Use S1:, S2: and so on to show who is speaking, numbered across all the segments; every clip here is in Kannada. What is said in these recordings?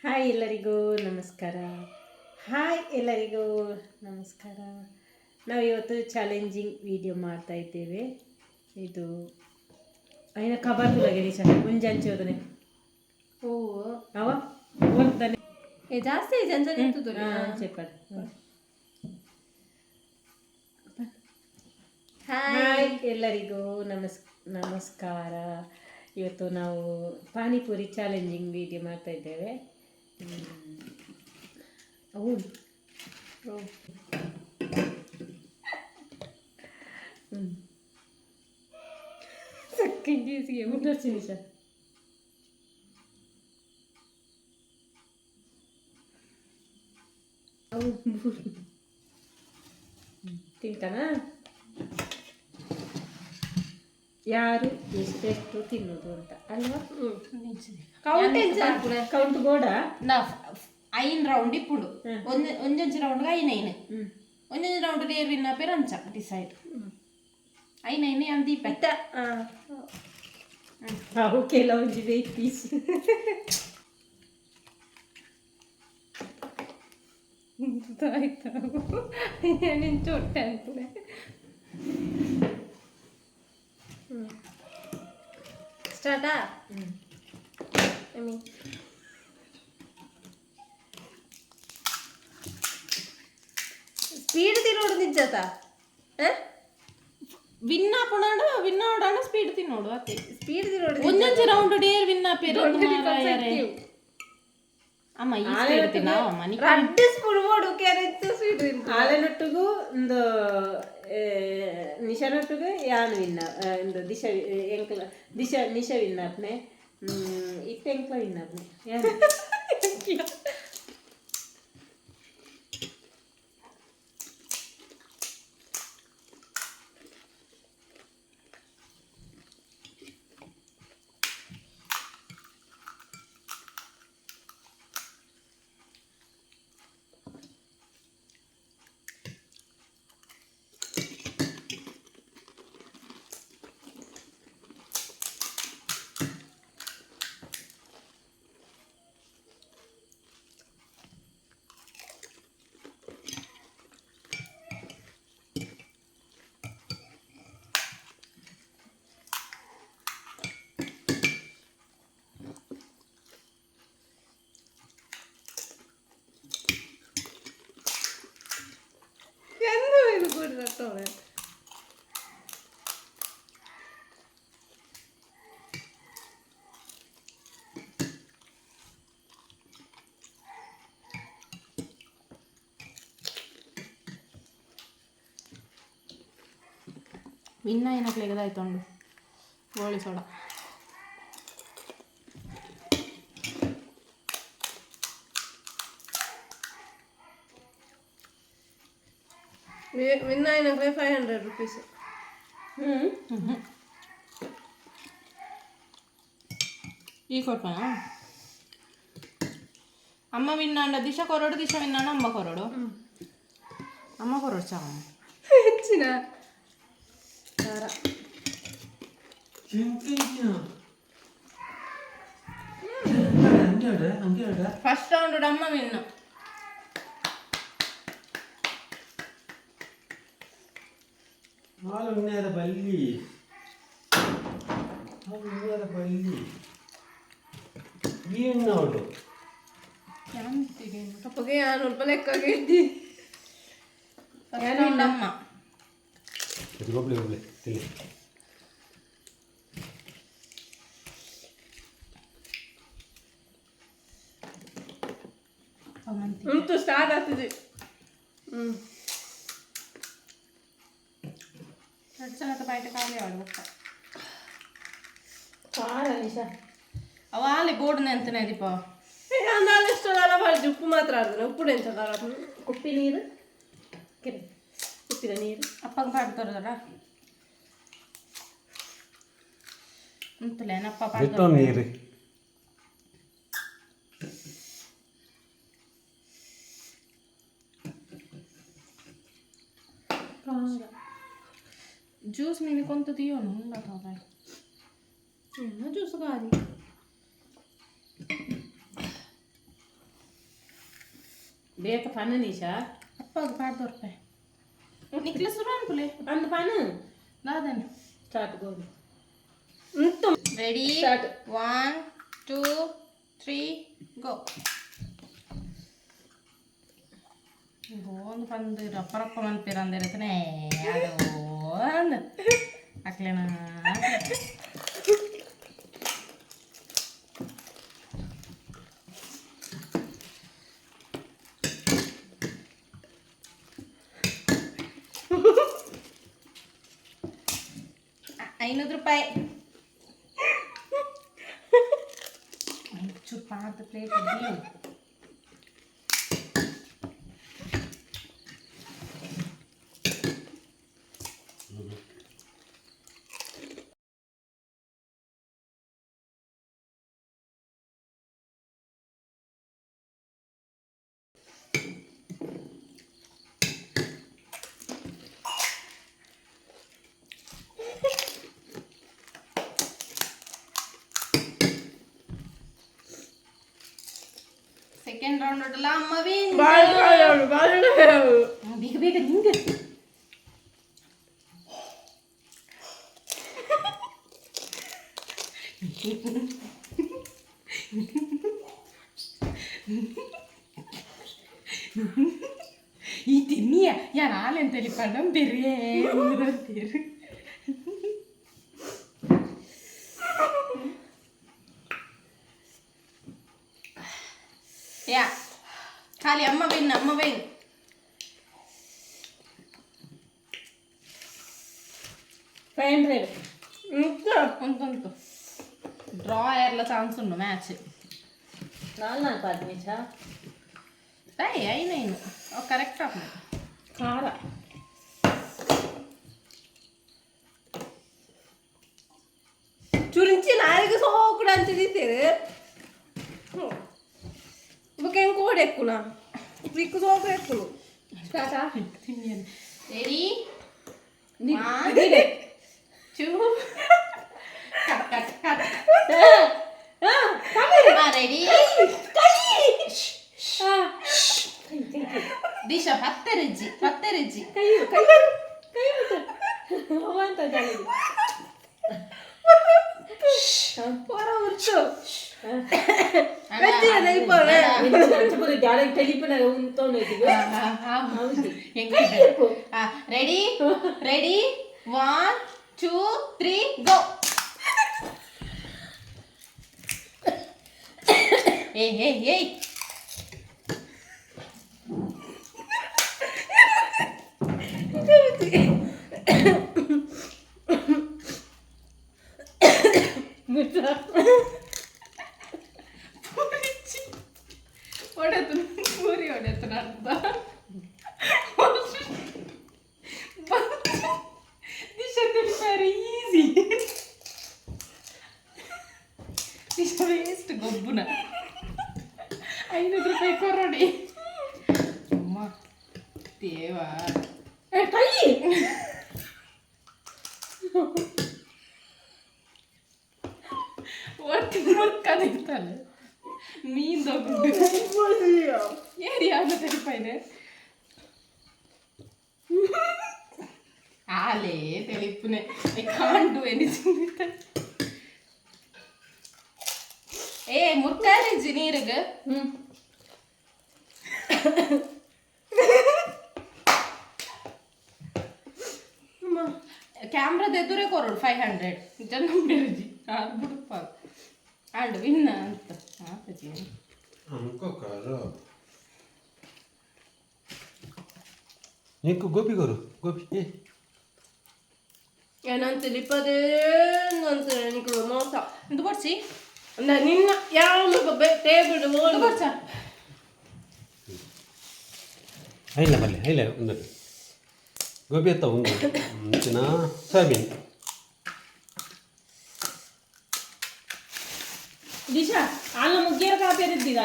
S1: ಹಾಯ್ ಎಲ್ಲರಿಗೂ ನಮಸ್ಕಾರ. ನಮಸ್ಕಾರ. ನಾವು ಇವತ್ತು ಚಾಲೆಂಜಿಂಗ್ ವಿಡಿಯೋ ಮಾಡ್ತಾ ಇದ್ದೇವೆ. ಇದು అయినా కబర్ లగేది ಮುಂಜಾಂಚೆ ಹೋದನೆ ಓ ಅವ ಓದ್ತಾನೆ ಏ ಜಾಸ್ತಿ ಜಂಜನೆ ಇತ್ತು చెప్పాడు. ಹಾಯ್ ಎಲ್ಲರಿಗೂ ನಮಸ್ಕಾರ. ಇವತ್ತು ನಾವು ಪಾನಿಪುರಿ ಚಾಲೆಂಜಿಂಗ್ ವಿಡಿಯೋ ಮಾಡ್ತಾ ಇದ್ದೇವೆ. ಸಕ್ಕಂಜಿಸಿಗೆ ಮುಟ್ಟರ್ಸಿ ನಿಮಿಷ ತಿಂತಾನ ಯಾರು ಎಷ್ಟೆಷ್ಟು ತಿನ್ನೋದು ಅಂತ ಅಲ್ವಾ? ಕೌಂಟ್ ಗೋಡ
S2: ಐನ್ ರೌಂಡ್ ఇప్పుడు ಒಂದೊಂದು ರೌಂಡ್ ಐನೈನ್ ಒಂದೊಂದು ರೌಂಡ್ ರೇರ್ ವಿನ್ನ ಪೇರ್ ಅಂಚ ಡಿಸೈಡ್ ಐನೈನ್ ಅಂದಿ ಪೆಟ್ಟ
S1: ಅವು ಕೆಲವೊಂದು ವೇಟ್ ಪೀಸ್
S2: ಆಯ್ತಾ ನೀನು ಚೊಟ್ಟೆ ಅಂತಾನೆ ಸ್ಟಾರ್ಟಾ ಸ್ಪೀಡ್ ತಿನ್ನೋಡು ನಿಜತ ವಿನ್ ಆಪಣಾಡು ಸ್ಪೀಡ್ ತಿನ್ನೋಡು ಅತ್ತೆ ಸ್ಪೀಡ್ ತಿನ್ನೋಡು ಒಂದೊಂದು ರೌಂಡ್ ಡೇರ್ ವಿನ್ ಆಪೇರು ಅಮ್ಮ ಈ ಸ್ಪೀಡ್ ತಿನ್ನಾವ ಮನಿ ರಡ್ಡು ಸ್ಪೂನ್ ಓಡು ಕೆರೆತ್ತು ಸ್ವೀಟ್
S1: ಆಲೆನೊಟ್ಟಿಗೂ ಒಂದು ನಿಶಾನೊಟ್ಟಿಗೂ ಯಾನು ವಿನ್ನ ಒಂದು ನಿಶ ವಿನ್ನಪ್ನೆ ಇಟ್ಟೆಂಕ್ಲ ವಿನ್ನಪ್ನೆ ಯಾನು
S2: ವಿನ್ನ ಏನಕ್ಲೆಗದಾಯ್ತುಂಡು ಗೋಳಿ ಸೋಡ
S3: ವಿನ್ನ ಏನಕ್ಕೆ 500 rupees.
S2: ಈ ಕೊಟ್ಟ ಅಮ್ಮ ವಿನ್ನಾಂಡ ದಿಶ ಕೊರಡು ದಿಶ ವಿನ್ನಾಂಡ ಅಮ್ಮ ಕೊರಡು ಅಮ್ಮ ಕೊರಡು ಚಾ
S3: ಹೆಚ್ಚಿನ
S2: ಫಸ್ಟ್ ರೌಂಡ್ ಅಮ್ಮ ವಿನ್ನು
S1: ಹಾಲು ಬಲ್ಲಿ ನೋಡು
S3: ಅಪ್ಪಗೆ 500 ರೂಪಾಯಿ ಲೆಕ್ಕಾಗಿದ್ದಿ
S2: ಅಮ್ಮ
S3: ಉಂಟು ಸ್ಟಾರ್ಟ್ ಆಗ್ತದೆ
S2: ಬಯట ಖಾಲಿ ಆಡುತ್ತ
S3: ಖಾರ ನಿಶ
S2: ಅವ ಅಲ್ಲಿ ಬೋರ್ಡ್ನ ಅಂತಾನೆ ದೀಪ
S3: ಅಂದಾಲ ಇಷ್ಟೊಂದಲ್ಲ ಮಾಡಿದ್ದು ಉಪ್ಪು ಮಾತ್ರ ಆಡಿದ್ರೆ ಉಪ್ಪು ಎಂತ ಖಾರ
S1: ಉಪ್ಪಿ ನೀರು ಉಪ್ಪಿನ ನೀರು
S2: ಅಪ್ಪಗೆ ಪಾಡ್ತಾರಲ್ಲ ಅಂತಲೇನಪ್ಪ ಪಾಡ್ತಾರ
S4: ನೀರು
S2: ಜ್ಯೂಸ್ ನೀನು ಕೊಂತ ದಿಯೋ ಇಲ್ಲ ತಾವೆ
S3: ಜ್ಯೂಸ್ ಗಾರಿ
S1: ಬೇಕ ಪನ್ನು ನಿಶಾ
S2: ಅಪ್ಪಾಗ ಪಾಡ್ದೋರ್ಪೆ ನಿಕ್ಲೆ ಸುರು ಅನ್ಪುಲೆ
S1: ಅಂದು ಪನ್ನು
S2: ನಾದನ್
S1: ಸ್ಟಾರ್ಟ್ ಗೋದು
S2: ರೆಡಿ
S1: Start.
S2: 1 2 3 ಗೋ ಒಂದು ಬಂದು ರಪ್ಪ ರಪ್ಪ ಮನ್ಪೇರ ಅಂದಿರತ್ತನೆ ಅದು ಅಂದ ಹಾಕ್ಲೇನಾ ₹500 ಚೂರು ಪಾರ್ದ ಪ್ಲೇಟ್ ನೀವು ಸೆಕೆಂಡ್ ರೌಂಡ್ ಉಂಟಲ್ಲ ಅಮ್ಮ ಬೇಗ ಬೇಗ ನಿಂಗೆ ಈ ತಿನ್ನಿಯ ಯಾರು ಹಾಲೆಂತಲ್ಲಿ ಪಡಂ ಬೇರೆ ಅಂತೀರಿ ಯಾ ಖಾಲಿ ಅಮ್ಮ ಬೇನ್ ಉಂಟು ಡ್ರಾ ಎಲ್ಲ ಚಾನ್ಸ್ ಉಂಟು ಮ್ಯಾಚ್
S1: 4 ನಿಶಾ
S2: ಐನೈನು ಕರೆಕ್ಟ್ ಆಫ್
S1: ಖಾರ
S3: ಚುರಿಂಚಿ ನಾಳೆಗೆ ಸೋಕುಡ ಅಂತ ತಿಂತೀರಿ ಹೆಂಗೆ ಕೋಡಿ ಎಕ್ಕುನ ಬಿಕ್ಕು ಸೋಕು ಎಕ್ಕುನು
S2: ರೆಡಿ ರೆಡಿ ದಿಶಾ ಪತ್ತೆರಜ್ಜಿ
S1: ಕೈ ಅಂತ
S3: ಹೊರ ಉರ್ಚು
S2: ರೆಡಿ 1 2 3 ಗೋ ಏಯ್ ಪೂರಿ ಹೊಡೆತು ಅರ್ಧ ದಿಶಾ ತಿಳಿಪಾರೆ ಈಸಿ ದಿಶಾ ವೇಸ್ಟ್ ಗೊಬ್ಬುನ ₹500 ಕೊರಡಿ ಅಮ್ಮ ದೇವಾ
S1: ಕೈ
S2: ಒಟ್ಟು ಮುಕ್ಕದಿರ್ತಾನೆ ನೀಂದೋಗ್ಬಿಟ್ಟು ಏರಿ ಯಾವ್ದು ತೆಲಿಪಾಯಿನೆ ಆಲೇ ತೆಲಿಪುನೆ I can't do anything with a ಮುರ್ಕಾಲಿಜ್ಜಿ ನೀರಿಗೆ ಕ್ಯಾಮ್ರಾದ ಎದುರೇ ಕೊರೋಡು 500 ಜನ ಬಿರುಜಿ ಅದು ಬಿಡುಪ್ಪ ಆಂಡ್ ವಿನ್ನ ಅಂತ ಆತಜಿ
S4: हमको करो निको गोपी करो गोपी ए
S3: ಏನಂತ ಲಿಪ್ಪದೇ ಅಂತ ನಿಕ್ಳು ಮೋಸ
S2: ಇದು ಬರ್ಸಿ
S3: ನಿನ್ನ ಯಾವ ಟೇಬಲ್
S2: ಇದು ಬರ್ಸ
S4: ಇಲ್ಲ ಬರಲಿ ಇಲ್ಲ ಒಂದು ಗೋಬಿ ಅತ್ತ ಒಂದು ಮುಂಚಿನ ಸೋಯಾಬೀನ್
S1: ದಿಶಾ ಆಲ ಮುಗ್ಗಿರ ಕಾಪಿರಿದ್ದೀಗ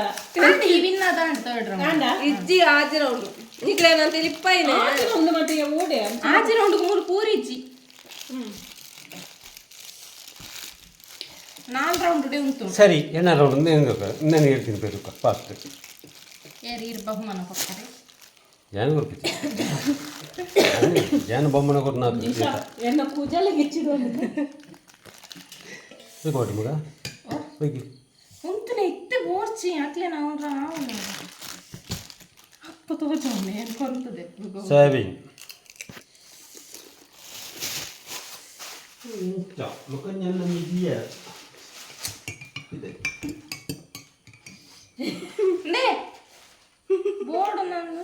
S2: ಈ ವಿನ್ ಅದ ಅಂತ ಥರ್ಡ್ ರೌಂಡ್
S3: ಇಜ್ಜಿ ಆಜಿ ರೌಂಡ್ ನಿಕ್ಲೇನಂತ ಲಿಪ್ಪೈನೆ
S1: ಒಂದು ಮಟ್ಟಿಗೆ ಓಡೆ
S2: ಆಜಿ ರೌಂಡ್ 3 ಪೂರಿ ಇಜ್ಜಿ 4 ರೌಂಡ್ ಉಂಟು
S4: ಸರಿ ಏನಾರು ನನಗೆ ಹೇಳ್ತೀನಿ ಬೇಕು ಫಾಸ್ಟ್
S2: ಏರಿ ಬಹುಮಾನ ಕೊಡ್ತಾರೆ
S4: ಜಾನ ಕೊರ್ಪಿಚ್ಚ ಜಾನ ಬೊಮ್ಮನ ಕೊಟ್ಟು ನಾ
S1: ದಿಶಾ ಎನ್ನ ಕೂಜಲ್ಲ ಗಿಚ್ಚಿದು
S4: ಕೋಟಿ ಮಗ ಹೋಗಿ
S2: ಉಂತನೆ ಇತ್ತೆ ಬೋರ್ಚಿ ಅಟ್ಲೆ ನಾವು ಅಪ್ಪ ತೋಚೊಮ್ಮೆ ಏನು ಕೊರ್ತದೆ
S4: ಸೋಯಾಬೀನ್ ಮುಖಂಜನ ಇದೆಯಾ ಇದೆ
S2: ನೇ ಬೋರ್ಡ್ ನಾನು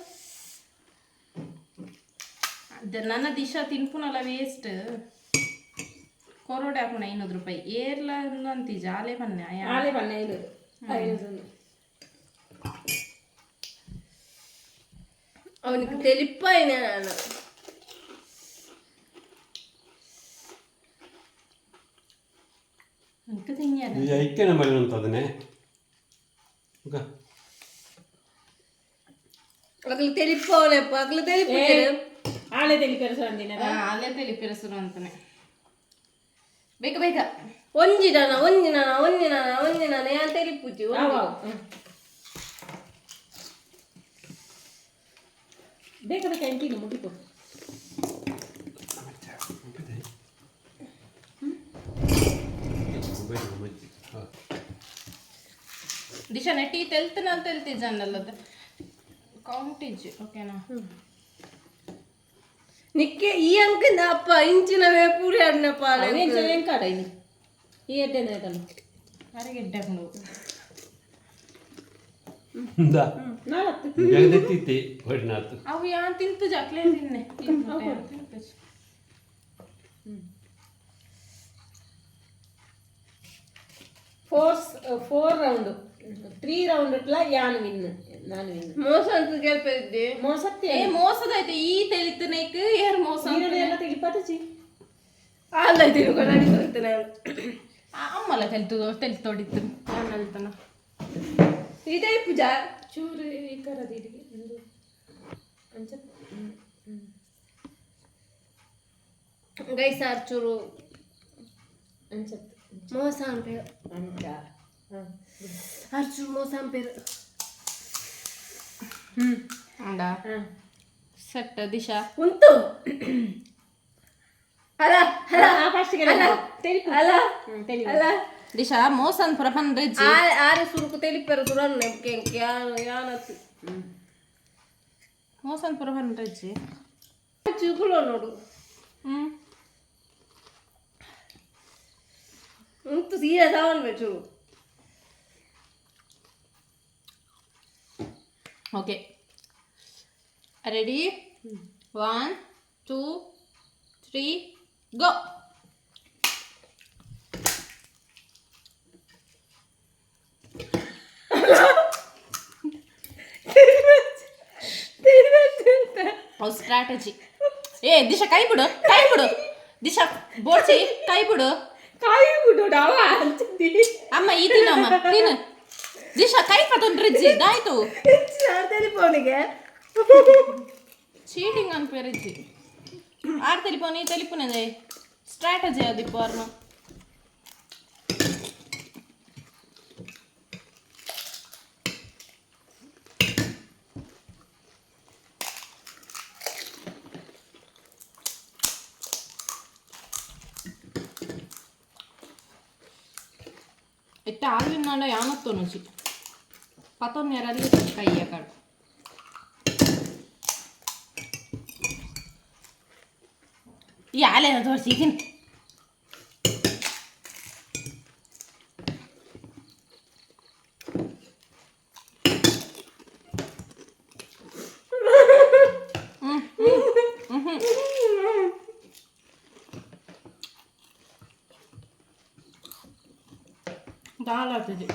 S2: ನನ್ನ ದಿಶಾ ತಿನ್ಪುನಲ್ಲ ವೇಸ್ಟ್ ಕೊರೋಡೆ ಹಾಕೋಣ 500 ರೂಪಾಯಿ ಏರ್ಲ ಅಂತಿ ಜಾಲೆ ಬನ್ನೆ
S1: ಆಲೆ ಬಣ್ಣ ಇದು
S3: ಅವನಿಗೆ తెలిపాయినా ನಾನು
S2: എനിക്ക് തിന്നാണ്
S4: ഈ ഐക്യ നമ്പറിൽ ഉണ്ടതിനെ ഓക്കെ
S3: అసలు తెలిపోలేప్ప అసలు తెలిపోలేదు
S1: ಆಳೆ ತೆಲಿಪೆರಸು ಅಂದಿನ
S2: ಅಲ್ಲೇ ತಿಳಿಪಿರಸರು ಅಂತಾನೆ ಬೇಗ ಬೇಗ
S3: ಒಂಜಿನ ಏನ್ తెలిపుచ్చు
S1: ಬೇಗ ಬೇಗ ಎಂಟಿನ ಮುಗಿತು
S2: ದಿಶಾ ನೆಟ್ಟಿ ತೆಲ್ತನ ಅಂತ ಹೇಳ್ತಿದ್ದಲ್ಲ ಕೌಂಟೇಜ್ ಓಕೆನಾ
S3: ನಿಕ್ಕೆ ಈ ಅಂಕಿಂದ ಅಪ್ಪ ಇಂಚಿನವೇ ಪೂರಿ ಅಣ್ಣಪ್ಪ
S1: ಏನ್ ಕಾಡ ಇನ್ನು ಈ ಎಡ್ಡೆನ ಆಯ್ತಲ್ಲ
S2: ಅರೆಗೆಡ್ಡೆ ಹಾಕೊಂಡು
S1: ನಾಲ್ಕು
S4: ಜಗದೆತ್ತಿತ್ತೆ ಹೊಡಿನಾತು
S2: ಅವು ಯಾನ್ ತಿಂತು ಜಕ್ಲೆ ತಿನ್ನೆ
S1: ಫೋರ್ ರೌಂಡ್ 3 ರೌಂಡ್ ಇಟ್ಲ ಯಾನು ವಿನ್ ನಾನು ವಿನ್
S3: ಮೋಸ ಅಂತ ಕೇಳ್ತಿದ್ದೆ
S1: ಮೋಸತ್ತೆ
S2: ಏ ಮೋಸದೈತೆ ಈ ತೆಲಿತನೇಕ್ ಏರ್ ಮೋಸ
S1: ಎಲ್ಲ ತೆಲಿಪಾತಚಿ
S3: ಅಲ್ಲ ತಿರುಗ ನಡಿತೇನೆ
S2: ಅಮ್ಮಲ್ಲ ತೆಲ್ತೋಡಿತ್ತು ನಾನು ಹೇಳ್ತಾನ
S3: ಇದೇ ಪೂಜಾ
S1: ಚೂರು ಈ ಕರದಿರಿಗೆ ಒಂದು ಅಂಚ
S3: ಗೈಸ್ ಅರ್ಚೂರು
S1: ಅಂಚತ್
S3: ಮೋಸ ಅಂಪೇರು
S1: ಅಂಚ
S3: ಅರ್ಚೂರು ಮೋಸ ಅಂಪೇರು
S2: ಅಂಡ ಸೆಟ್ ದಿಶಾ
S3: ಉಂಟು ಅಲ್ಲ ಅಲ್ಲ
S1: ಫಸ್ಟ್ಗೆ ತೆಲಿಪು
S3: ಅಲ್ಲ
S1: ತೆಲಿ
S3: ಅಲ್ಲ
S2: ದಿಶಾ ಮೋಸನ್ ಪ್ರಪನ್ ರೆಜ್ಜಿ
S3: ಆರೆ ಸುರುಕು తెలిపారు చూడండి యానತ್ತು
S2: ಮೋಸನ್ ಪ್ರಪನ್ ರೆಜ್ಜಿ
S3: చూకులో ನೋಡು ಉಂಟು ಸೀರಿಯಸ್ ಅವನ್ ಚೂರು
S2: ಓಕೆ ರೆಡಿ 1 2 3 ಗೋ ಸ್ಟ್ರಾಟಜಿ ಏ ದಿಶಾ ಕೈ ಬಿಡು ದಿಶಾ ಬೋಡ್ಸಿ ಕೈ ಬಿಡು
S1: ಕಾಯಿ ಬಿಡೋಡವ ಅಂಚಿ
S2: ಅಮ್ಮ ಈ ತಿನ್ನಮ್ಮ ತಿನ್ನು ದಿಶಾ ಕೈ ಪತ್ತೊಂಡ್ರಿಜ್ಜಿ ದಾಯ್ತು
S3: తెలిపోనిಗೆ
S2: ಚೀಟಿಂಗ್ ಅನ್ಪೇರಿಜ್ಜಿ ಆರು ತೆಲಿಪೋನೆ ಸ್ಟ್ರಾಟಜಿ ಅದಿಪ್ಪು ಅವ್ರನ್ನ ಇಟ್ಟ ಆಲ್ವಿನಾಡ ಯಾನತ್ತೋ ನುಜಿ ಪತ್ತೊಂದೆರಲ್ಲಿ ಕೈಯ ಕಾಡು ಈ ಆಲೆನ ತೋರಿಸಿದ್ದೀನಿ ದಾಳಾಗ್ತದೆ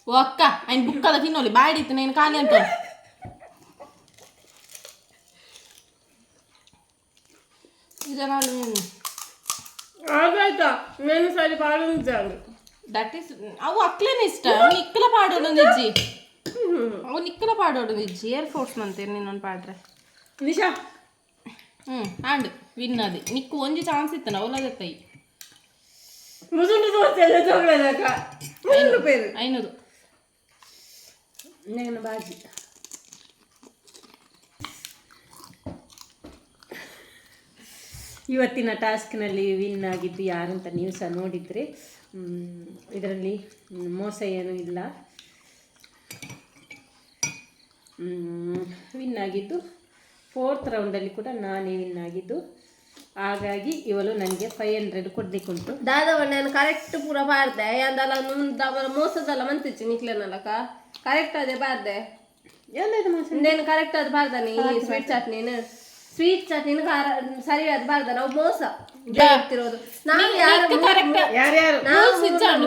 S2: ಓ ಅಕ್ಕ ఆయన ಬುಕ್ಕದ ತಿನ್ನೋಲಿ ಬಾಯಿಡಿತ್ತು నేను ಖಾಲಿ ಅಂತ ಇದರಲ್ಲಿ
S3: ಆಗಾಯ್ತಾ నేను సరి పాడించాను
S2: ದಟ್ ಈಸ್ ಅವು ಅಕ್ಲೇನೆ ಇಷ್ಟ ಅವ್ನು ಇಕ್ಕಲ ಪಾಡೋಡು ನಿಜ್ಜಿ ಅವ್ನು ಇಕ್ಕಲ ಪಾಡೋಡು ನಿಜ್ಜಿ ಏರ್ ಫೋರ್ಸ್ ಮಂತೇನು ನೀನೊಂದು ಪಾಡ್ರೆ
S1: ನಿಶಾ
S2: ಆಂಡ್ ವಿನ್ ಅದು ನಿಕ್ಕು ಒಂಜಿ ಚಾನ್ಸ್ ಇತ್ತು ಅವಲದತ್ತೈ
S3: ಮುಸುಂಡು ದೋಸೆ ಎಲ್ಲ ತಗೊಳ್ಳೋದಕ್ಕ 5 ರೂಪಾಯಿ
S2: 500
S3: ನನ್ನ ಬಾಜಿ.
S1: ಇವತ್ತಿನ ಟಾಸ್ಕ್ನಲ್ಲಿ ವಿನ್ ಆಗಿದ್ದು ಯಾರಂತ ನೀವು ಸಹ ನೋಡಿದರೆ ಇದರಲ್ಲಿ ಮೋಸ ಏನೂ ಇಲ್ಲ. ವಿನ್ ಆಗಿದ್ದು 4th ರೌಂಡಲ್ಲಿ ಕೂಡ ನಾನೇ ವಿನ್ ಆಗಿದ್ದು. ಹಾಗಾಗಿ ಇವಳು ನನಗೆ 500 ಕೊಡ್ಲಿಕ್ಕುಂಟು.
S3: ದಾದವಣ್ಣನ ಕರೆಕ್ಟ್ ಪೂರ ಬಾರ್ದೆ ಅಂದಲ್ಲ ಮೋಸದಲ್ಲ ಮಂತಿಚ್ಚಿ ನಿಕ್ಲೇನಲ್ಲಕ ಕರೆಕ್ಟ್ ಅದೇ ಬಾರ್ದೆ
S1: ಎಲ್ಲ ಇದು ಮೋಸ
S3: ಇಂದೇನು ಕರೆಕ್ಟ್ ಅದು ಬಾರ್ದಾನೆ ಈ ಸ್ವೀಟ್ ಚಟ್ನಿನ ಸರಿಯಾದ ಬಾರ್ದ ನಾವು ಮೋಸ ಆಗ್ತಿರೋದು. ನಾವು ಯಾರು
S1: ಯಾರ್ಯಾರು
S3: 300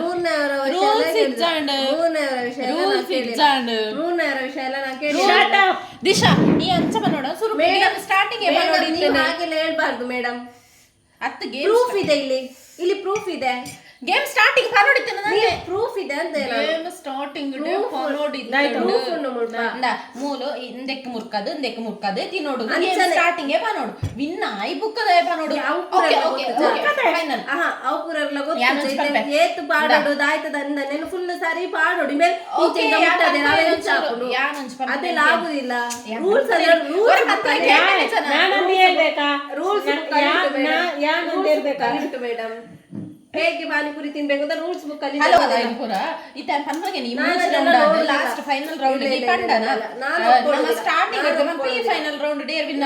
S3: ವಿಷಯ ಎಲ್ಲ ನಾನು ಕೇಳಿ
S2: ದಿಶಾ ನೀ ಅಂಚ ನೋಡ ಸ್ಟಾರ್ಟಿಂಗ್
S3: ಹಾಗೆಲ್ಲ ಹೇಳ್ಬಾರ್ದು ಮೇಡಮ್.
S2: ಅತ್ತಿಗೆ
S3: ಪ್ರೂಫ್ ಇದೆ ಇಲ್ಲಿ ಪ್ರೂಫ್ ಇದೆ.
S2: ಗೇಮ್ ಸ್ಟಾರ್ಟಿಂಗ್ ನೋಡಿದ್ದೇನೆ
S3: ಪ್ರೂಫ್ ಇದೆ ಅಂತ
S2: ಗೇಮ್ ಸ್ಟಾರ್ಟಿಂಗ್ ಮೂಲು ಇಂದೆಕ್ ಮುರ್ಕದು ತಿನ್ನೋಡು ಸ್ಟಾರ್ಟಿಂಗ್ ನೋಡು ವಿನ್ನ ಐ ಬುಕ್ಕದ ನೋಡು
S3: ಅವಕೂರೆಲ್ಲ ಗೊತ್ತು ಏತು ಪಾಡೋಡು ದಾಯ್ತದ ಅಂದನೇನು ಫುಲ್ ಸಾರಿ ಪಾಡೋಡು ಮೇಲೆ ಅದೆಲ್ಲ ಆಗುದಿಲ್ಲ. ರೂಲ್ಸ್ ಮೇಡಮ್ ಹೇಗೆ ಪಾನಿಪುರಿ ತಿನ್ಬೇಕು ಅಂತ ರೂಲ್ಸ್ ಬುಕ್ ಅಲ್ಲಿ
S2: last final round starting pre final round dare win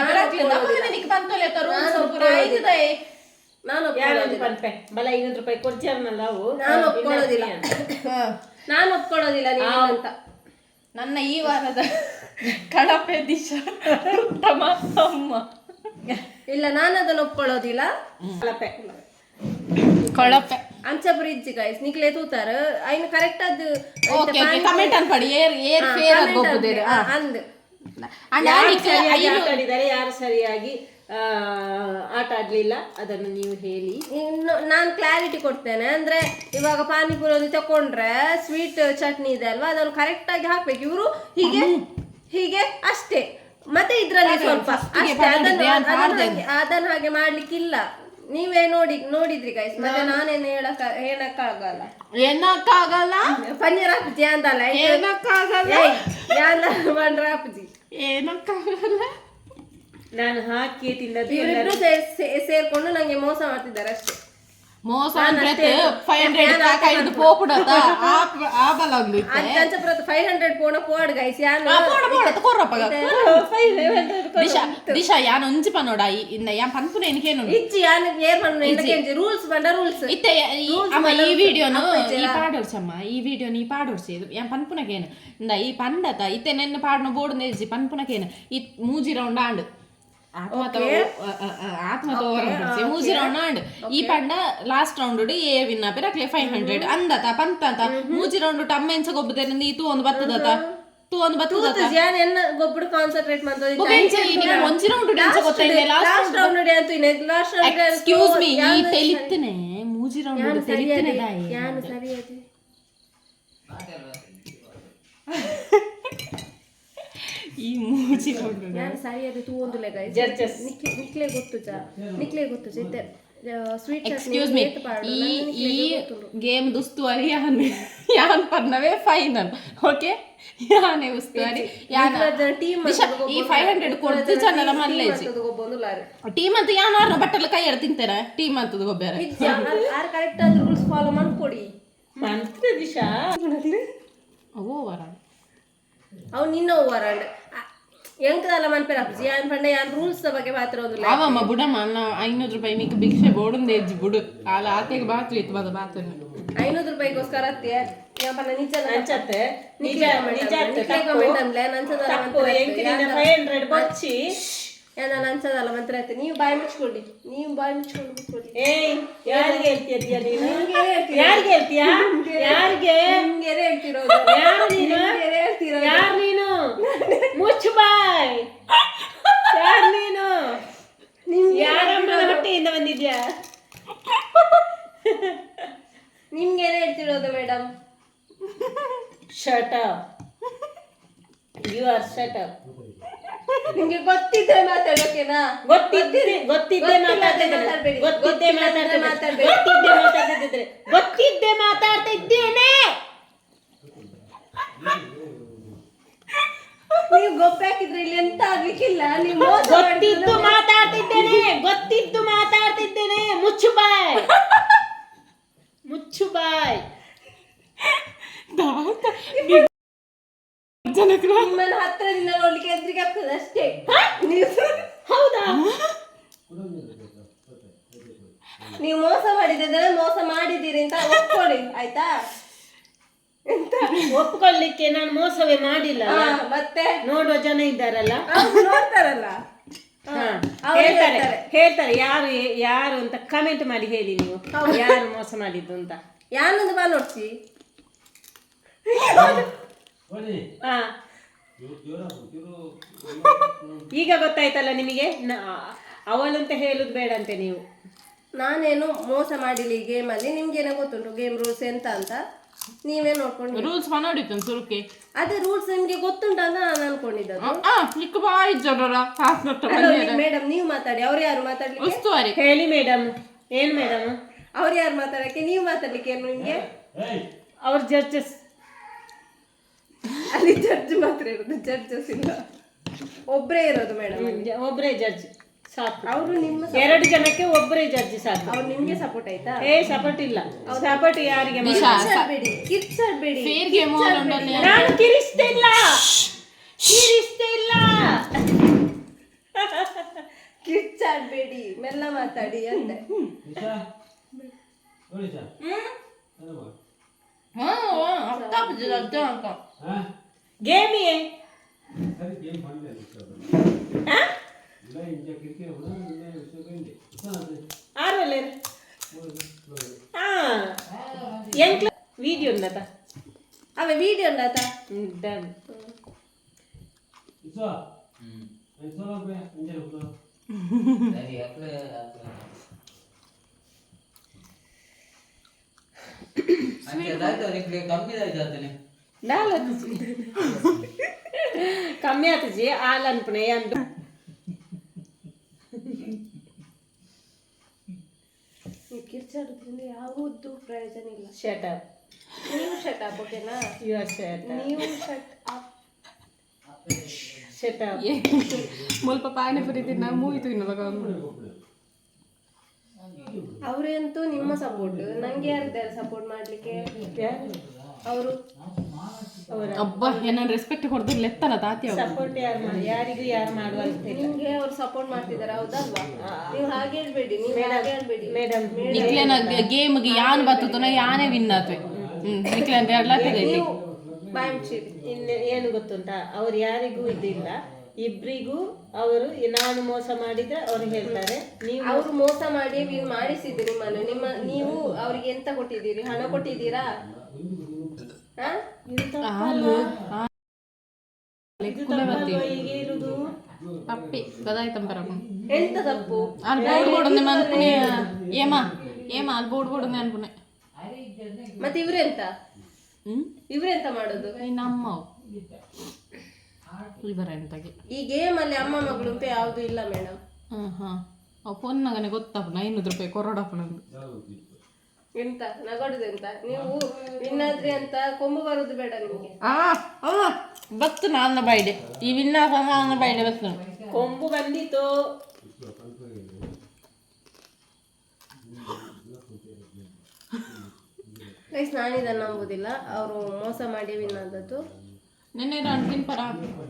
S3: ನಾನು
S1: ಬಲ 500 ರೂಪಾಯಿ ಕೊಡ್ಚಾರನಲ್ಲ ಅವು
S3: ನಾನು ಒಪ್ಕೊಳ್ಳೋದಿಲ್ಲ ನೀವು ಅಂತ.
S2: ನನ್ನ ಈ ವಾರದ ಕಳಪೆ ದಿಶಾ ಉತ್ತಮ ಅಮ್ಮ
S3: ಇಲ್ಲ ನಾನು ಅದನ್ನು ಒಪ್ಕೊಳ್ಳೋದಿಲ್ಲ.
S2: ಕೊಳಪೆ
S3: ಅಂಚ ಬ್ರಿಡ್ಜ್ ಗೈಸ್ ನಿಕ್ಲೆ ತೂತಾರ ಐನ ಕರೆಕ್ಟ್ ಅದು
S2: ಕಮೆಂಟ್ ಅನ್ಪಡಿ ಏರ್ ಫೇರ್ ಆಗೋಗುದೇರ
S3: ಅಂದ್
S1: ಆಡಿದ್ದಾರೆ ಯಾರು ಸರಿಯಾಗಿ ಆಟ ಆಡ್ಲಿಲ್ಲ ಅದನ್ನು ನೀವು ಹೇಳಿ.
S3: ನಾನು ಕ್ಲಾರಿಟಿ ಕೊಡ್ತೇನೆ. ಅಂದ್ರೆ ಇವಾಗ ಪಾನಿಪುರಿ ತಕೊಂಡ್ರೆ ಸ್ವೀಟ್ ಚಟ್ನಿ ಇದೆ ಅಲ್ವಾ ಅದನ್ನು ಕರೆಕ್ಟ್ ಆಗಿ ಹಾಕ್ಬೇಕು. ಇವರು ಹೀಗೆ ಅಷ್ಟೇ. ಮತ್ತೆ ಇದ್ರಲ್ಲಿ ಸ್ವಲ್ಪ ಅದನ್ನ ಹಾಗೆ ಮಾಡ್ಲಿಕ್ಕಿಲ್ಲ. ನೀವೇ ನೋಡಿದ್ರಿ ಗೈಸ್. ಮತ್ತೆ ನಾನೇನು ಹೇಳಕ್ಕಾಗಲ್ಲ ಪನ್ನೀರ್ ಹಾಕುಜಿ ಅಂತಲ್ಲ ಹಾಕುಜಿ
S1: ನಾನು ಹಾಕಿ ತಿನ್ನದು
S3: ಇವರಿಬ್ರು ಸೇರ್ಕೊಂಡು ನಂಗೆ ಮೋಸ ಮಾಡ್ತಿದ್ದಾರೆ ಅಷ್ಟೇ.
S2: ಮೋಸ 500 போடுடா ஆபலங்கு
S3: அந்த பிரத 500 போன போடு गाइस ಯಾನು
S2: போடு ಕೊರ್ರಪ್ಪ 500 ದಿಶಾ ಯಾನು ಒಂಜಿ ಪನೋಡ ಇಂದ ಯಾನ್ ಪನ್ಪುನ ಎನಿಕೇನು
S3: ಇಚ್ಚಿ ಯಾನು ಏರ್ ಪನ್ನ ಎಂದಕ್ಕೆ ರೂಲ್ಸ್ ಬಂಡ ರೂಲ್ಸ್
S2: ಇತ್ತೆ ಅಮ್ಮ ಈ ವಿಡಿಯೋನು ಈ ಪಾಡೋರ್ಸಮ್ಮ ಈ ವಿಡಿಯೋ ನೀ ಪಾಡೋರ್ಸೇದು ಯಾನ್ ಪನ್ಪುನಕೇನು ಇಂದ ಈ ಪಂಡತ ಇತ್ತೆ ನೆನ್ನ ಪಾಡನ ಬೋರ್ಡ್ ನೆಜಿ ಪನ್ಪುನಕೇನು ಈ ಮೂಜಿ ರೌಂಡ್ ಆಂಡ್ ಮೂಜಿ ರೌಂಡ್ ಆಂಡ್ ಈ ಪಂಡ ಲಾಸ್ಟ್ ರೌಂಡ್ ಏ ವಿನ್ ಆಪೆ ರಕ್ಲೆ 500 ಅಂದತ ಪಂತತ ಮೂಜಿ ರೌಂಡ್ ಟಮ್ಮೆಂಚ ಗೊಬ್ಬದೇನ ನೀ ತೂ ಒಂದು ಬತ್ತದತ ತೂ ಒಂದು ಬತ್ತದತ
S3: ಜಾನ್ ಎನ್ನ ಗೊಬ್ಬಡು ಕಾನ್ಸಂಟ್ರೇಟ್ ಮಾಡ್ತೋದಿ
S2: ಬೊಬೆಂಚ ಈಗ ಒಂಜಿ ರೌಂಡ್ ಡೆಂಚ ಗೊತ್ತೈನೆ ಲಾಸ್ಟ್ ರೌಂಡ್
S3: ಅಂತ ಇನೆ ಲಾಸ್ಟ್ ರೌಂಡ್
S2: ಎಕ್ಸ್ಕ್ಯೂಸ್ ಮೀ ಈ ತೆಲಿತ್ತನೆ ಮೂಜಿ ರೌಂಡ್ ತೆಲಿತ್ತನೆ ದಾಯಿ
S3: ಯಾನು ಸರಿಯಾದೆ
S2: ಈ ಮೂಜಿ ರೌಂಡ್
S3: ಯಾನು ಸರಿಯಾದೆ ತೂ ಒಂದು ಲೆಗ ನಿಕ್ಲೆ ಗೊತ್ತು ಚಿತ್ತೆ ಸ್ವೀಟ್
S2: ಎಕ್ಸ್ಕ್ಯೂಸ್ ಮೀ ಈ ಗೇಮ್ ದುಸ್ತುವಾರಿ ಯಾನ್ ಪನ್ನವೇ ಫೈನಲ್ ಓಕೆ ಯಾನೆ ಉಸ್ತುವಾರಿ ಯಾನ
S3: ಟೀಮ್
S2: ಈ 500 ಕೊಡ್ತು ಚಾನಲ ಮಲ್ಲೇಜಿ ಟೀಮ್ ಅಂತ ಯಾನಾರ ಬಟ್ಟಲ ಕೈ ಎಡ್ ತಿಂತಾರ ಟೀಮ್ ಅಂತದ ಗೊಬ್ಬರ
S3: ಆರ್ ಕರೆಕ್ಟ್ ಆದ ರೂಲ್ಸ್ ಫಾಲೋ ಮಾಡ್ಕೊಡಿ
S1: ಮಂತ್ರ ದಿಶಾ
S2: ಓವರ್
S3: ಅವ್ ನಿನ್ನ ಓವರ್ ಅಂಡ್ ಎಂಕದಲ್ಲ ಮನ್ಪೇರ ಯಾನ್ ಪಂಡ ಯಾನ್ ರೂಲ್ಸ್ ಬಗ್ಗೆ ಮಾತ್ರ ಒಂದು
S2: ಅವಮ್ಮ ಬುಡಮ್ಮ 500 ರೂಪಾಯಿ ಮಿಕ್ ಭಿಕ್ಷೆ ಬೋಡುಂದೆ ಎಜ್ಜಿ ಬುಡು ಆಲ ಆತೆಗೆ ಬಾತ್ಲಿ ಇತ್ತು ಬದ ಬಾತನ್ನು
S3: 500 ರೂಪಾಯಿಗೋಸ್ಕರ ಅತ್ತೆ ಯಾನ್ ಪಂಡ ನಿಜ
S1: ಅಂಚತ್ತೆ ನಿಜ
S3: ಕಮೆಂಟ್ ಅಂದ್ಲೆ ನಂಚದಲ್ಲ
S1: ತಪ್ಪು ಎಂಕಿನ 500 ಬಚ್ಚಿ
S3: ಯಾನ ನಂಚದಲ್ಲ ಮಂತ್ರ ಐತೆ ನೀವು ಬಾಯಿ ಮುಚ್ಕೊಳ್ಳಿ ಕೂತ್ಕೊಳ್ಳಿ
S1: ಏಯ್ ಯಾರಿಗೆ ಹೇಳ್ತೀಯ ನೀನು ಯಾರಿಗೆ ಹೇಳ್ತೀಯಾ ಯಾರಿಗೆ
S3: ನಿಮಗೆ ಹೇಳ್ತಿರೋದು
S1: ಯಾರು ನೀನು ಮುಚ್ಚು ಬಾಯ್ ಯಾರು ನೀನು ಯಾರಮ್ಮನ ಹೊಟ್ಟೆಯಿಂದ ಬಂದಿದ್ಯಾ
S3: ನಿಮ್ಗೇನೆ ಹೇಳ್ತಿರೋದು madam
S1: shut up you are shut up
S3: ನಿಮ್ಗೆ ಗೊತ್ತಿದ್ರೆ ಮಾತಾಡೋಕೆನಾ?
S1: ಗೊತ್ತಿದ್ದೆ
S3: ಮಾತಾಡ್ಬೇಡಿ.
S1: ಗೊತ್ತಿದ್ದೆ ಮಾತಾಡ್ತಾ ಇದ್ದೇನೆ.
S3: ನೀವು ಗೊಬ್ಬರ ಹಾಕಿದ್ರೆ ಇಲ್ಲಿ ಎಂತ ಆಗ್ಲಿಕ್ಕಿಲ್ಲ. ನೀವು
S1: ಗೊತ್ತಿದ್ದು ಮಾತಾಡ್ತಿದ್ದೇನೆ. ಮುಚ್ಚು ಬಾಯ್.
S3: ನಿಮ್ಮನ್ನ ಹತ್ರದಿಂದ ನೋಡ್ಲಿಕ್ಕೆ ಎದುರಿಗೆ ಆಗ್ತದೆ ಅಷ್ಟೇ.
S1: ಹೌದಾ?
S3: ನೀವು ಮೋಸ ಮಾಡಿದ್ರೆ ಮೋಸ ಮಾಡಿದ್ದೀರಿ ಅಂತ ಒಪ್ಕೊಳ್ಳಿ, ಆಯ್ತಾ?
S1: ಒಪ್ಕೊಳ್ಳಿಕ್ಕೆ ನಾನು ಮೋಸವೇ ಮಾಡಿಲ್ಲ.
S3: ಮತ್ತೆ
S1: ನೋಡುವ ಜನ ಇದ್ದಾರಲ್ಲ,
S3: ನೋಡ್ತಾರಲ್ಲ,
S1: ಹೇಳ್ತಾರೆ ಯಾರು ಅಂತ ಕಮೆಂಟ್ ಮಾಡಿ ಹೇಳಿ ನೀವು, ಯಾರು ಮೋಸ ಮಾಡಿದ್ದು ಅಂತ.
S3: ಯಾನೊಂದು ಬಾ ನೋಡ್ಸಿ.
S1: ಹಾ, ಈಗ ಗೊತ್ತಾಯ್ತಲ್ಲ ನಿಮಗೆ. ಅವಳಂತ ಹೇಳುದು ಬೇಡ ಅಂತೆ ನೀವು.
S3: ನಾನೇನು ಮೋಸ ಮಾಡಿಲ್ಲ ಈ ಗೇಮ್ ಅಲ್ಲಿ. ನಿಮ್ಗೇನೋ ಗೊತ್ತುಂಟು ಗೇಮ್ ರೂಲ್ಸ್ ಎಂತ ಅಂತ. ನೀವೇ ನೋಡ್ಕೊಂಡು
S2: ರೂಲ್ಸ್ ಮನೋಡಿತ್ತು ಸುರುಕೆ.
S3: ಅದೇ ರೂಲ್ಸ್ ನಿಮ್ಗೆ ಗೊತ್ತುಂಟ ಅಂತ ನಾನು ಅನ್ಕೊಂಡಿದ್ದದ್ದು. ಮೇಡಮ್ ನೀವು ಮಾತಾಡಿ. ಅವ್ರು ಯಾರು ಮಾತಾಡ್ಲಿಕ್ಕೆ?
S2: ಉಸ್ತುವಾರಿ
S1: ಹೇಳಿ ಮೇಡಮ್. ಏನ್ ಮೇಡಮ್?
S3: ಅವ್ರು ಯಾರು ಮಾತಾಡಕ್ಕೆ? ನೀವು ಮಾತಾಡ್ಲಿಕ್ಕೆ ಏನು ನಿಮ್ಗೆ?
S1: ಅವ್ರ ಜಡ್ಜಸ್.
S3: ಅಲ್ಲಿ ಜಡ್ಜ್ ಮಾತ್ರ ಇರೋದು, ಜಡ್ಜಸ್ ಇಲ್ಲ. ಒಬ್ರೇ ಇರೋದು ಮೇಡಮ್.
S1: ಒಬ್ರೇ ಜಡ್ಜ್ ಸಾಕು.
S3: ಅವರು ನಿಮ್ಮ
S1: 2 ಜನಕ್ಕೆ ಒಬ್ಬರೇ ಜಡ್ಜ್ ಸಾಕು.
S3: ಅವ್ರು ನಿಮ್ಗೆ ಸಪೋರ್ಟ್ ಆಯ್ತಾ?
S1: ಸಪೋರ್ಟ್ ಇಲ್ಲ. ಸಪೋರ್ಟ್ ಯಾರಿಗೆ?
S3: ಕಿರ್ಚಾಡ್ಬೇಡಿ.
S2: ಫೇರ್ ಗೇಮ್
S1: ನಾನು ಕಿರಿಸ್ತಿಲ್ಲ.
S3: ಕಿರ್ಚಾಡ್ಬೇಡಿ, ಮೆಲ್ಲ ಮಾತಾಡಿ ಅಂದೆ.
S1: ಗೇಮಿಯೇ వీడియో ఉందట.
S3: అవి వీడియో ఉందట.
S1: డన్. ಕಮ್ಮಿ ಆತಜಿ ಹಾಲು ಅನ್ಪಣೆ ಅಂದು
S3: ಕಿರ್ಚಾಡೋದ್ರಿಂದ ಯಾವುದು ಪ್ರಯೋಜನ ಇಲ್ಲ.
S1: Shut up.
S3: ನೀವು ಶಟ್ ಅಪ್, ಓಕೆನಾ?
S1: You are shut up.
S3: ನೀವು ಶಟ್ ಅಪ್.
S1: Shut up.
S2: ಮುಲ್ಪ ಪಾನಿಪುರಿ ತಿನ್ನ ಮೂವಿ ತಿನ್ನಬೇಕು.
S3: ಅವರಂತೂ ನಿಮ್ಮ ಸಪೋರ್ಟ್. ನಂಗೆ ಯಾರಿದ್ದಾರೆ ಸಪೋರ್ಟ್ ಮಾಡ್ಲಿಕ್ಕೆ? ಅವರು
S2: ಅಬ್ಬಾ ಏನಾದ್ರು ರೆಸ್ಪೆಕ್ಟ್ ಕೊಡ್ದಿಲ್ಲ ಎತ್ತಲ್ಲ ತಾತಿ.
S1: ಸಪೋರ್ಟ್ ಯಾರಿಗೂ ಯಾರು ಮಾಡುವಂತಿಲ್ಲ.
S3: ನಿಮ್ಗೆ ಅವ್ರು ಸಪೋರ್ಟ್ ಮಾಡ್ತಿದಾರೆ, ಹೌದಲ್ವಾ? ನೀವು ಹಾಗೆ ಹೇಳ್ಬೇಡಿ, ನೀವು ಹಾಗೆ ಹೇಳ್ಬೇಡಿ
S1: ಮೇಡಮ್.
S2: ನಿಕ್ಲೇನ ಗೇಮ್ಗೆ ಯಾನ್ ಬರ್ತದೋ ಯಾನೇ ವಿನ್ ಆತ್ವೆ. ನಿಕ್ಲೆ ಅಂತ ಎಲ್ಲ ತೆಗೈತಿ.
S3: ಬಾಯ್ ಮುಚ್ಚಿರಿ.
S1: ಇನ್ನು ಏನು ಗೊತ್ತುಂಟಾ, ಅವ್ರು ಯಾರಿಗೂ ಇದಿಲ್ಲ. ಇಬ್ರಿಗೂ ಅವರು ನಾನು ಮೋಸ ಮಾಡಿದ್ರೆ ಅವ್ರು ಹೇಳ್ತಾರೆ, ನೀವು
S3: ಅವ್ರು ಮೋಸ ಮಾಡಿ ವಿನ್ ಮಾಡಿಸಿದ್ರಿ ನಿಮ್ಮನ್ನು. ನೀವು ಅವ್ರಿಗೆ ಎಂತ ಕೊಟ್ಟಿದ್ದೀರಿ? ಹಣ ಕೊಟ್ಟಿದ್ದೀರಾ?
S1: ಹೀಗೆ ಇರುದು
S2: ತಪ್ಪಿ ಗದಾಯ್ತಂಬರ
S3: ಎಂತ ತಪ್ಪು?
S2: ಅಲ್ಲಿ ಬೋರ್ಡ್ ಬೋರ್ಡ್ ಅನ್ಪುನೆ. ಏಮಾ ಅಲ್ಲಿ ಬೋರ್ಡ್ ಬೋರ್ಡ್ ಅನ್ಪುನೆ.
S3: ಮತ್ತೆ ಇವ್ರೆಂತ ಮಾಡೋದು?
S2: ನಮ್ಮ ಇವರೆಂತಾಗಿ
S3: ಈ ಗೇಮ್ ಅಲ್ಲಿ ಅಮ್ಮ ಮಗಳು ಅಂತ ಯಾವ್ದು ಇಲ್ಲ ಮೇಡಮ್.
S2: ಅವ್ ಪೊನ್ನಗನೆ ಗೊತ್ತಪ್ಪ 500 ರೂಪಾಯಿ ಕೊರೋಡಪ್ಪನ.
S3: ಎಂತ ನಗಡುದೆಂತ? ನೀವು ವಿನ್ನಾದ್ರಿ ಅಂತ ಕೊಂಬು ಬರುದು ಬೇಡ ನಿಮ್ಗೆ.
S2: ಬತ್ತು ನನ್ನ ಬೈಡೆ ಈ ವಿನ್ನ ನನ್ನ ಬೈಡೆ ಬತ್ತು.
S1: ಕೊಂಬು ಬಂದಿತ್ತು.
S3: ಗೈಸ್, ನಾನಿದನ್ನು ನಂಬುದಿಲ್ಲ. ಅವರು ಮೋಸ ಮಾಡಿ ವಿನ್ ಆದದ್ದು.
S2: ನಿನ್ನೆ ನಾನು ತಿನ್ಪರ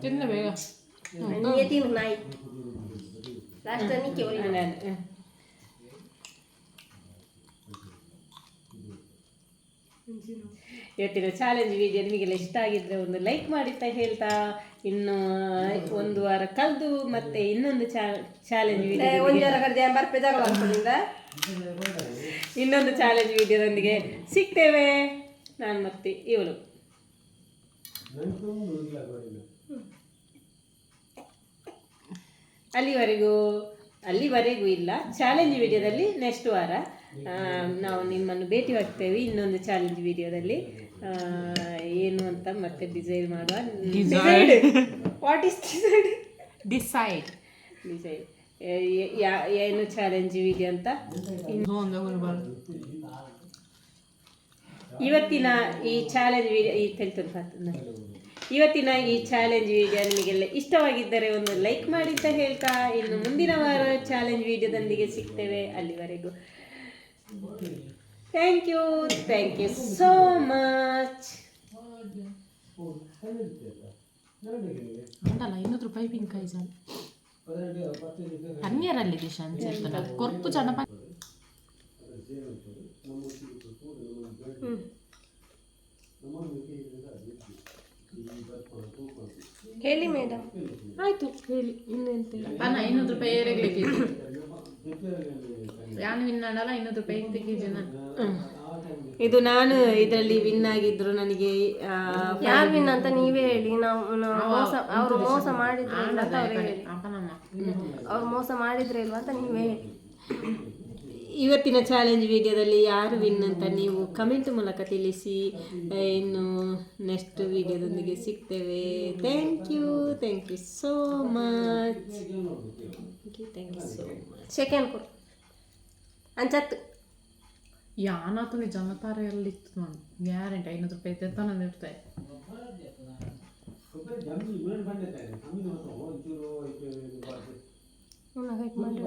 S2: ತಿಂದ ಬೇಗ
S3: ನೀ ತಿನ್ನು ನಾಯಿ. ಲಾಸ್ಟ್ ನಿಕ್ಕೆ
S1: ಇವತ್ತಿನ ಚಾಲೆಂಜ್ ವಿಡಿಯೋ ನಿಮಗೆಲ್ಲ ಇಷ್ಟ ಆಗಿದ್ರೆ ಒಂದು ಲೈಕ್ ಮಾಡಿ ಅಂತ ಹೇಳ್ತಾ, ಇನ್ನು 1 ವಾರ ಕಳೆದು ಮತ್ತೆ ಇನ್ನೊಂದು ಚಾಲೆಂಜ್ ವಿಡಿಯೋ ಇನ್ನೊಂದು ಚಾಲೆಂಜ್ ವಿಡಿಯೋದೊಂದಿಗೆ ಸಿಗ್ತೇವೆ. ನಾನು ಮತ್ತೆ ಇವಳು. ಅಲ್ಲಿವರೆಗೂ ಇಲ್ಲ. ಚಾಲೆಂಜ್ ವಿಡಿಯೋದಲ್ಲಿ ನೆಕ್ಸ್ಟ್ ವಾರ ನಾವು ನಿಮ್ಮನ್ನು ಭೇಟಿ ಆಗ್ತೇವೆ ಇನ್ನೊಂದು ಚಾಲೆಂಜ್ ವಿಡಿಯೋದಲ್ಲಿ. ಏನು ಅಂತ ಮತ್ತೆ ಡಿಸೈಡ್ ಮಾಡುವ. What is decide?
S2: ಡಿಸೈಡ್
S1: ಏನು ಚಾಲೆಂಜ್ ವಿಡಿಯೋ ಅಂತ ಇವತ್ತಿನ ಈ ಚಾಲೆಂಜ್ ವಿಡಿಯೋ ಇವತ್ತಿನ ಈ ಚಾಲೆಂಜ್ ವಿಡಿಯೋ ನಿಮಗೆಲ್ಲ ಇಷ್ಟವಾಗಿದ್ದರೆ ಒಂದು ಲೈಕ್ ಮಾಡಿ ಅಂತ ಹೇಳ್ತಾ ಇನ್ನು ಮುಂದಿನ ವಾರ ಚಾಲೆಂಜ್ ವಿಡಿಯೋದೊಂದಿಗೆ ಸಿಗ್ತೇವೆ. ಅಲ್ಲಿವರೆಗೂ ಥ್ಯಾಂಕ್ ಯು ಸೋ ಮಚ್.
S2: ಉಂಟಲ್ಲ ₹500 ಪಿಂಕಾಯಿ ಜನ ಪನ್ನೀರಲ್ಲಿ ದಿಶಾ ಅನ್ಸಿರ್ತಲ್ಲ ಕೊರ್ಪು ಜನ
S3: ಹೇಳಿ ಮೇಡಮ್.
S1: ಆಯ್ತು ಹೇಳಿ ಇನ್ನೆಂತ
S2: ಪನ್ನ ₹500 ಏರೆಗ್ಲಿಕ್ಕೆ ಯಾನು ವಿನ್ನಾಡಲ್ಲ ₹500 ಇಂತ ಕೆಜಿ
S1: ಇದು ನಾನು ಇದರಲ್ಲಿ ವಿನ್ ಆಗಿದ್ರು ನನಗೆ
S3: ಯಾರು ವಿನ್ ಅಂತ ನೀವೇ ಹೇಳಿ. ಅವರು ಮೋಸ ಮಾಡಿದ್ರೆ ಇಲ್ಲ ಅಂತ ಅವ್ರೇ ಹೇಳಿ. ಅವ್ರು ಮೋಸ ಮಾಡಿದ್ರೆ ಇಲ್ವಾ ಅಂತ ನೀವೇ ಹೇಳಿ.
S1: ಇವತ್ತಿನ ಚಾಲೆಂಜ್ ವಿಡಿಯೋದಲ್ಲಿ ಯಾರು ವಿನ್ ಅಂತ ನೀವು ಕಮೆಂಟ್ ಮೂಲಕ ತಿಳಿಸಿ. ಇನ್ನು ನೆಕ್ಸ್ಟ್ ವಿಡಿಯೋದೊಂದಿಗೆ ಸಿಗ್ತೇವೆ. Thank you so much.
S3: Second ಕೊಡು ಅಂಚತ್ತು
S2: ಯಾನಾತು ಜನತಾರೆಯಲ್ಲಿ ಇತ್ತು ನಾನು ಗ್ಯಾರಂಟಿ ₹500 ತೆತ್ತಾನ ಇರ್ತಾರೆ.
S3: ಮಾಡಿ